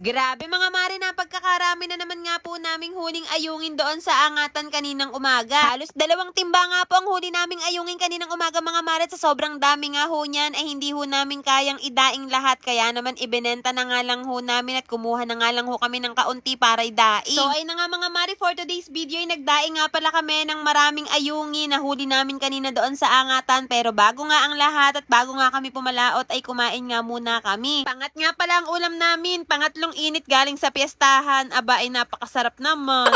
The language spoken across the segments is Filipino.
Grabe mga mare, na pagkakarami na naman nga po naming huling ayungin doon sa angatan kaninang umaga. Halos 2 timba nga po ang huli naming ayungin kaninang umaga mga mare. Sa sobrang dami nga ho niyan ay hindi ho namin kayang idaing lahat. Kaya naman ibinenta na nga lang ho namin at kumuha na nga lang ho kami ng kaunti para idaing. So ay na nga mga mare, for today's video ay nagdaing nga pala kami ng maraming ayungin na huli namin kanina doon sa angatan. Pero bago nga ang lahat at bago nga kami pumalaot ay kumain nga muna kami. Pangat nga pala ang ulam namin, pangatlong init galing sa piyestahan. Aba ay napakasarap naman.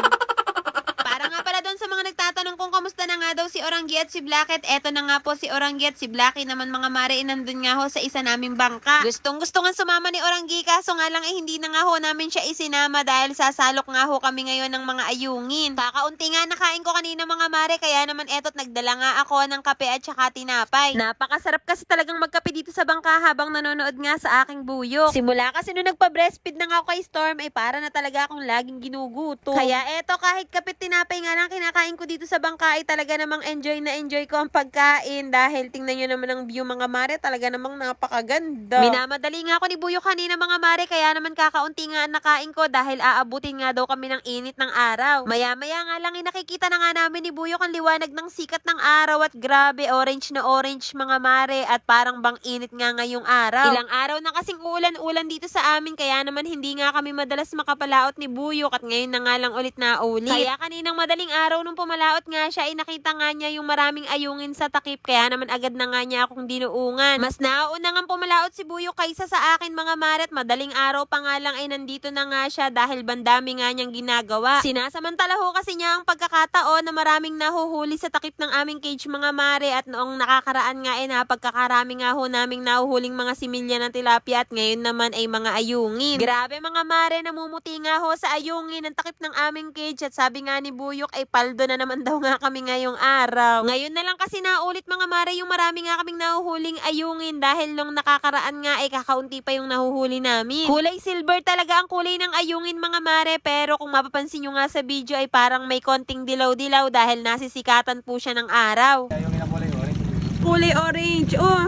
Para nga pala doon sa mga nagtatanong kung kamusta na nga daw si Oranggi at si Blacket, eto na nga po si Oranggi at si Blacky naman mga mare, nandun nga ho sa isa naming bangka. Gustong-gusto nga sumama ni Oranggi, kaso nga lang hindi na nga ho namin siya isinama dahil sasalok nga ho kami ngayon ng mga ayungin. Kakaunti nga nakain ko kanina mga mare, kaya naman eto't nagdala nga ako ng kape at saka tinapay. Napakasarap kasi talagang magkape dito sa bangka habang nanonood nga sa aking buyok. Simula kasi nung nagpa-breastfeed na nga ako kay Storm ay para na talaga akong laging ginuguto. Kaya eto, kahit kape tinapay nga lang kinakain ko dito sa bangka ay talaga namang enjoy na enjoy ko ang pagkain dahil tingnan nyo naman ang view mga mare, talaga namang napakaganda. Minamadali nga ako ni Buyo kanina mga mare, kaya naman kakaunti nga ang nakain ko dahil aabutin nga daw kami ng init ng araw. Maya-maya nga lang nakikita na nga namin ni Buyo ang liwanag ng sikat ng araw at grabe, orange na orange mga mare at parang bang init nga ngayong araw. Ilang araw na kasing ulan-ulan dito sa amin, kaya naman hindi nga kami madalas makapalaot ni Buyo at ngayon na nga lang ulit na ulit. Kaya kaninang madaling araw nung pumalaot nga siya ay nakita nga niya yung maraming ayungin sa takip, kaya naman agad na nga niya akong dinuungan. Mas nauna nga pumalaot si Buyo kaysa sa akin mga mare, at madaling araw pa nga lang ay nandito na nga siya dahil bandami nga niyang ginagawa. Sinasamantala ho kasi niya ang pagkakataon na maraming nahuhuli sa takip ng aming cage mga mare, at noong nakakaraan nga ay napagkakarami nga ho naming nahuhuling mga similya ng tilapia at ngayon naman ay mga ayungin. Grabe mga mare, namumuti nga ho sa ayungin ang takip ng aming cage at sabi nga ni Buyok ay paldo na naman daw nga kami ngayong araw. Ngayon na lang kasi naulit mga mare yung marami nga kaming nahuhuling ayungin dahil nung nakakaraan nga ay kakaunti pa yung nahuhuli namin. Kulay silver talaga ang kulay ng ayungin mga mare, pero kung mapapansin nyo nga sa video ay parang may konting dilaw-dilaw dahil nasisikatan po siya ng araw. Ayungin ang kulay orange. Kulay orange, oh.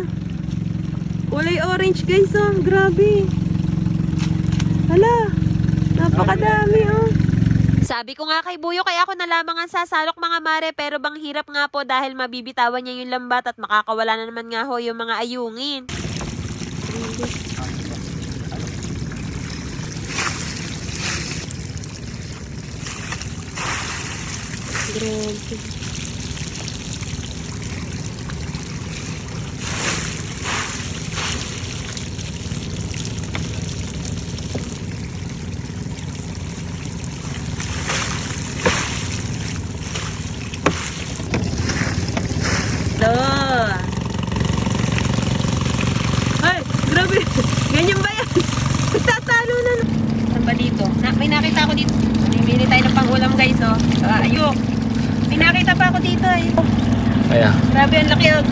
Kulay orange guys, oh. Grabe. Hala, napakadami, oh. Sabi ko nga kay Buyo, kaya ako na lamang ang sasalok mga mare, pero bang hirap nga po dahil mabibitawan niya yung lambat at makakawala na naman nga ho yung mga ayungin. Grabe. Ay, grabe. Ganyan ba yan? Tatalo na. Saan ba dito? May nakita ako dito. Namimili tayo ng pang-ulam guys, oh. Ayok. May nakita pa ako dito, eh. Ayan. Grabe, ang laki, oh.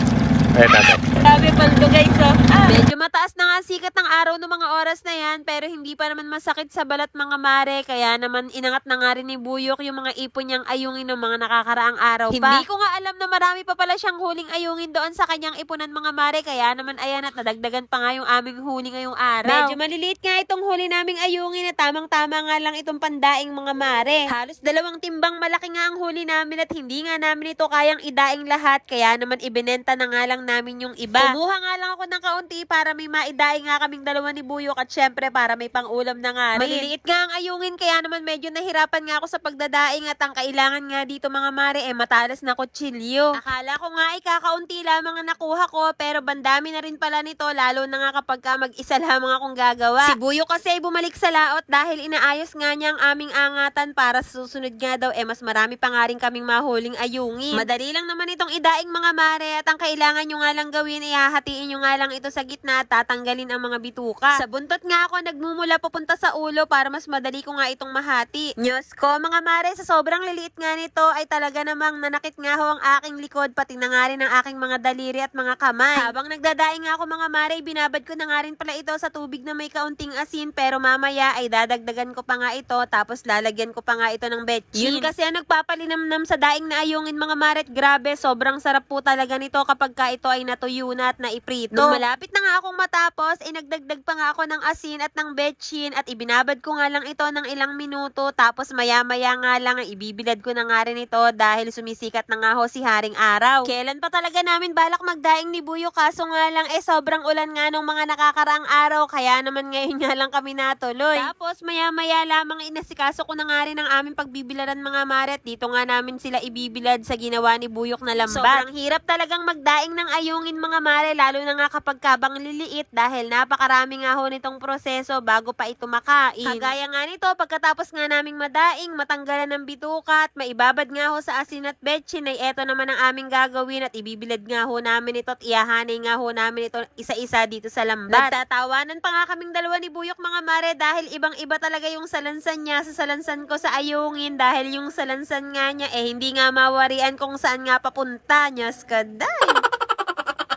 Ayan, tatap. Grabe, paldo guys, oh. Medyo mataas na nga sikat ng araw ng mga oras na yan, pero hindi pa naman masakit sa balat mga mare, kaya naman inangat na nga rin ni Buyok yung mga ipon niyang ayungin ng mga nakakaraang araw pa. Hindi ko nga alam na marami pa pala siyang huling ayungin doon sa kanyang ipunan mga mare, kaya naman ayan at nadagdagan pa nga yung aming huli ngayong araw. Medyo maliliit nga itong huli naming ayungin na tamang-tama nga lang itong pandaing mga mare. Halos 2 timbang malaki nga ang huli namin at hindi nga namin ito kayang idaing lahat, kaya naman ibinenta na nga lang namin yung iba. Kumuha nga lang ako ng kaunti para may maidaing nga kaming dalawa ni Buyok at syempre para may pang-ulam na nga rin. Maliliit nga ang ayungin kaya naman medyo nahirapan nga ako sa pagdadaing at ang kailangan nga dito mga mare matalas na kutsilyo. Akala ko nga ay kakaunti lamang ang nakuha ko, pero bandami na rin pala nito, lalo na nga kapag mag-isa lamang akong gagawa. Si Buyok kasi ay bumalik sa laot dahil inaayos nga niya ang aming angatan para sa susunod nga daw mas marami pa nga rin kaming mahuling ayungin. Madali lang naman itong idaing mga mare at ang kailangan nyo nga lang gawin ay hahatiin nyo nga lang ito sa gitna at tatanggalin ang mga bituka. Sa buntot nga ako nagmumula papunta sa ulo para mas madali ko nga itong mahati. Diyos ko mga mare, sa sobrang liliit nga nito ay talaga namang nanakit nga ho ang aking likod, pati na nga rin ang aking mga daliri at mga kamay. Habang nagdadaing nga ako mga mare, binabad ko na nga rin pala ito sa tubig na may kaunting asin, pero mamaya ay dadagdagan ko pa nga ito tapos lalagyan ko pa nga ito ng betchin. Yun kasi ang nagpapalinamnam sa daing na ayungin mga mare, grabe sobrang sarap po talaga nito kapag ito ay natuyo na at naiprito. Nung malapit na nga akong matapos, nagdagdag pa nga ako ng asin at ng betchin at ibinabad ko nga lang ito ng ilang minuto. Tapos maya-maya nga lang ibibilad ko na nga rin ito dahil sumisikat na nga ho si Haring Araw. Kailan pa talaga namin balak magdaing ni Buyo, kaso nga lang sobrang ulan nga nung mga nakakaraang araw, kaya naman ngayon nga lang kami natuloy. Tapos maya-maya lamang inasikaso ko na nga rin ang aming pagbibilaran mga maret. Dito nga namin sila ibibilad sa ginawa ni Buyok na lambat. Sobrang hirap talagang magdaing ng ayungin mga mare, lalo na nga kapag kabang liliit dahil napakarami nga ho nitong proseso bago pa ito makain. Kagaya nga nito, pagkatapos nga naming madaing, matanggalan ng bituka at maibabad nga ho sa asin at betchin, ay eto naman ang aming gagawin at ibibilad nga ho namin ito at iyahanay nga ho namin ito isa-isa dito sa lambat. Nagtatawanan pa nga kaming dalawa ni Buyok mga mare dahil ibang-iba talaga yung salansan niya sa salansan ko sa ayungin, dahil yung salansan nga niya hindi nga mawarian kung saan nga papunta. Nyas kaday!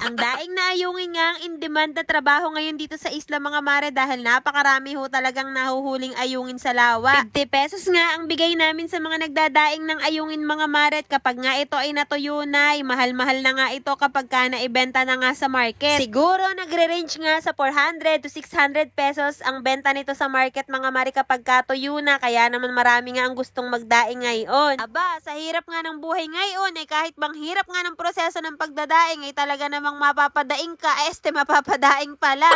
Ang daing na ayungin nga ang in-demand na trabaho ngayon dito sa isla mga mare dahil napakarami ho talagang nahuhuling ayungin sa lawa. 50 pesos nga ang bigay namin sa mga nagdadaing ng ayungin mga mare, at kapag nga ito ay natuyo na, mahal-mahal na nga ito kapag ka naibenta na nga sa market. Siguro nagre-range nga sa 400 to 600 pesos ang benta nito sa market mga mare kapag katuyo na, kaya naman marami nga ang gustong magdaing ngayon. Aba, sa hirap nga ng buhay ngayon kahit bang hirap nga ng proseso ng pagdadaing talaga namang mapapadaing ka, mapapadaing pala.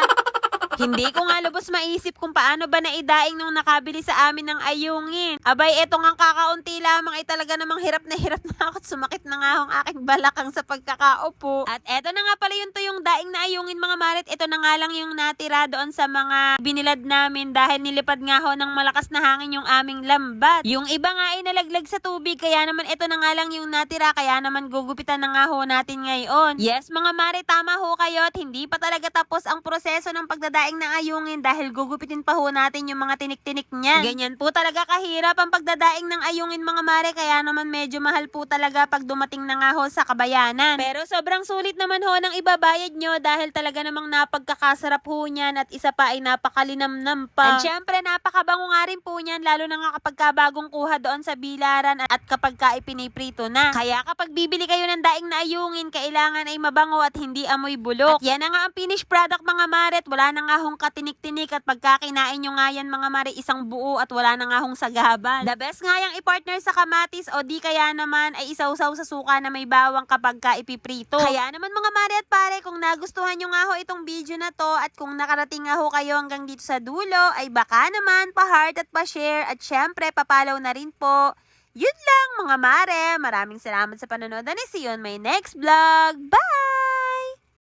Hindi ko nga lubos maisip kung paano ba naidaing nung nakabili sa amin ng ayungin. Abay, eto nga kakaunti lamang talaga namang hirap na ako at sumakit na nga ang aking balakang sa pagkakaupo. At eto na nga pala yung tuyong daing na ayungin mga maret. Ito na nga lang yung natira doon sa mga binilad namin dahil nilipad nga ho ng malakas na hangin yung aming lambat. Yung iba nga ay nalaglag sa tubig, kaya naman ito na nga lang yung natira, kaya naman gugupitan na nga ho natin ngayon. Yes mga maret, tama ho kayo at hindi pa talaga tapos ang proseso ng pagdadaing ng ayungin dahil gugupitin pa ho natin yung mga tinik-tinik niya. Ganyan po talaga kahirap ang pagdadaing ng ayungin mga mare, kaya naman medyo mahal po talaga pag dumating na nga ho sa kabayanan. Pero sobrang sulit naman ho ng ibabayad nyo dahil talaga namang napagkakasarap ho niyan at isa pa ay napakalinamnam pa. At syempre napakabango nga rin po niyan, lalo na nga kapag bagong kuha doon sa bilaran at kapag ka ipiniprito na. Kaya kapag bibili kayo ng daing na ayungin, kailangan ay mabango at hindi amoy bulok. At yan na nga ang finished product mga mare, at wala na nga hong katinik-tinik at pagkakinain nyo nga yan mga mare, isang buo at wala na nga hong sagabal. The best nga yung i-partner sa kamatis o di kaya naman ay isawsaw sa suka na may bawang kapag ka ipiprito. Kaya naman mga mare at pare, kung nagustuhan nyo nga ho itong video na to at kung nakarating nga ho kayo hanggang dito sa dulo, ay baka naman pa-heart at pa-share at syempre pa-follow na rin po. Yun lang mga mare, maraming salamat sa panonood and see you on my next vlog. Bye!